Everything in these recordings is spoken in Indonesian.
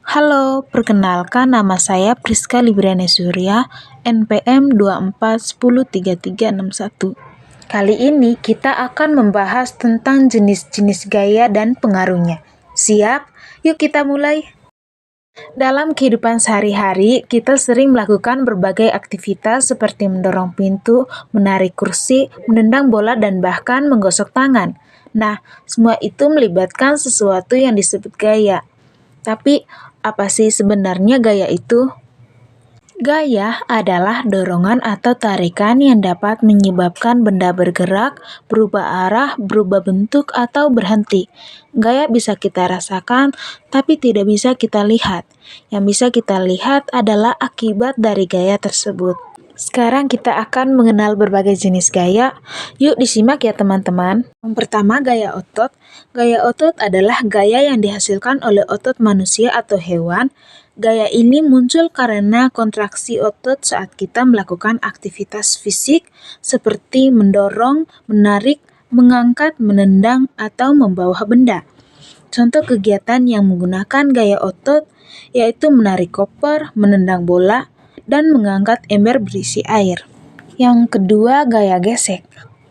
Halo, perkenalkan nama saya Priska Libriana Surya, NPM 24103361. Kali ini kita akan membahas tentang jenis-jenis gaya dan pengaruhnya. Siap? Yuk kita mulai. Dalam kehidupan sehari-hari, kita sering melakukan berbagai aktivitas seperti mendorong pintu, menarik kursi, menendang bola, dan bahkan menggosok tangan. Nah, semua itu melibatkan sesuatu yang disebut gaya. Tapi, apa sih sebenarnya gaya itu? Gaya adalah dorongan atau tarikan yang dapat menyebabkan benda bergerak, berubah arah, berubah bentuk, atau berhenti. Gaya bisa kita rasakan, tapi tidak bisa kita lihat. Yang bisa kita lihat adalah akibat dari gaya tersebut. Sekarang kita akan mengenal berbagai jenis gaya. Yuk disimak ya teman-teman. Yang pertama, gaya otot. Gaya otot adalah gaya yang dihasilkan oleh otot manusia atau hewan. Gaya ini muncul karena kontraksi otot saat kita melakukan aktivitas fisik seperti mendorong, menarik, mengangkat, menendang, atau membawa benda. Contoh kegiatan yang menggunakan gaya otot yaitu menarik koper, menendang bola, dan mengangkat ember berisi air. Yang kedua, gaya gesek.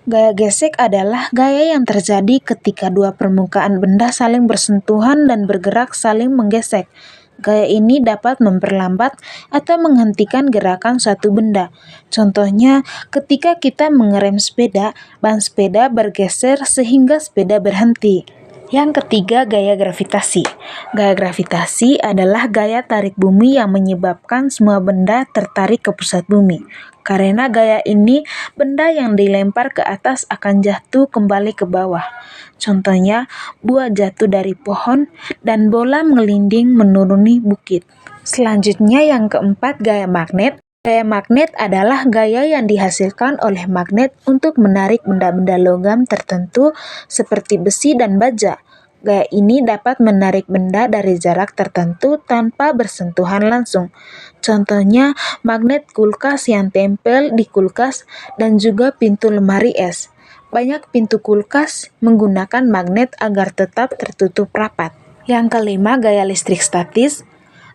Gaya gesek adalah gaya yang terjadi ketika dua permukaan benda saling bersentuhan dan bergerak saling menggesek. Gaya ini dapat memperlambat atau menghentikan gerakan suatu benda. Contohnya, ketika kita mengerem sepeda, ban sepeda bergeser sehingga sepeda berhenti. Yang ketiga, gaya gravitasi. Gaya gravitasi adalah gaya tarik bumi yang menyebabkan semua benda tertarik ke pusat bumi. Karena gaya ini, benda yang dilempar ke atas akan jatuh kembali ke bawah. Contohnya, buah jatuh dari pohon dan bola mengelinding menuruni bukit. Selanjutnya yang keempat, gaya magnet. Gaya magnet adalah gaya yang dihasilkan oleh magnet untuk menarik benda-benda logam tertentu seperti besi dan baja. Gaya ini dapat menarik benda dari jarak tertentu tanpa bersentuhan langsung. Contohnya, magnet kulkas yang tempel di kulkas dan juga pintu lemari es. Banyak pintu kulkas menggunakan magnet agar tetap tertutup rapat. Yang kelima, gaya listrik statis.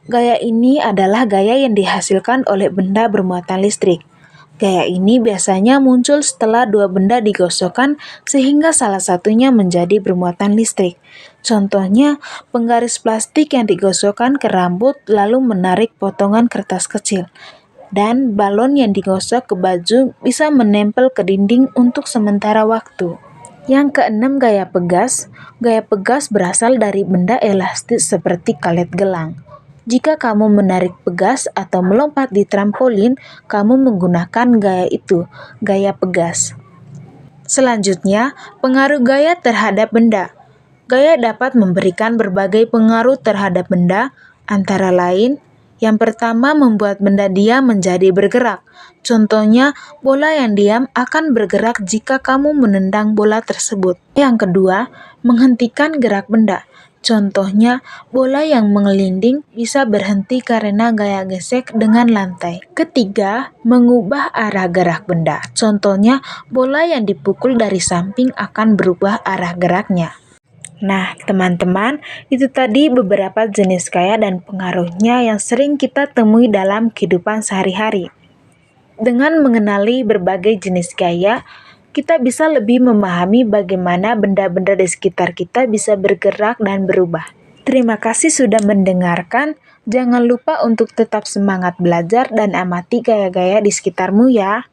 Gaya ini adalah gaya yang dihasilkan oleh benda bermuatan listrik. Gaya ini biasanya muncul setelah dua benda digosokkan sehingga salah satunya menjadi bermuatan listrik. Contohnya, penggaris plastik yang digosokkan ke rambut lalu menarik potongan kertas kecil. Dan balon yang digosok ke baju bisa menempel ke dinding untuk sementara waktu. Yang keenam, gaya pegas. Gaya pegas berasal dari benda elastis seperti kalet gelang. Jika kamu menarik pegas atau melompat di trampolin, kamu menggunakan gaya itu, gaya pegas. Selanjutnya, pengaruh gaya terhadap benda. Gaya dapat memberikan berbagai pengaruh terhadap benda, antara lain, yang pertama, membuat benda diam menjadi bergerak. Contohnya, bola yang diam akan bergerak jika kamu menendang bola tersebut. Yang kedua, menghentikan gerak benda. Contohnya, bola yang mengelinding bisa berhenti karena gaya gesek dengan lantai. Ketiga, mengubah arah gerak benda. Contohnya, bola yang dipukul dari samping akan berubah arah geraknya. Nah, teman-teman, itu tadi beberapa jenis gaya dan pengaruhnya yang sering kita temui dalam kehidupan sehari-hari. Dengan mengenali berbagai jenis gaya, kita bisa lebih memahami bagaimana benda-benda di sekitar kita bisa bergerak dan berubah. Terima kasih sudah mendengarkan. Jangan lupa untuk tetap semangat belajar dan amati gaya-gaya di sekitarmu ya.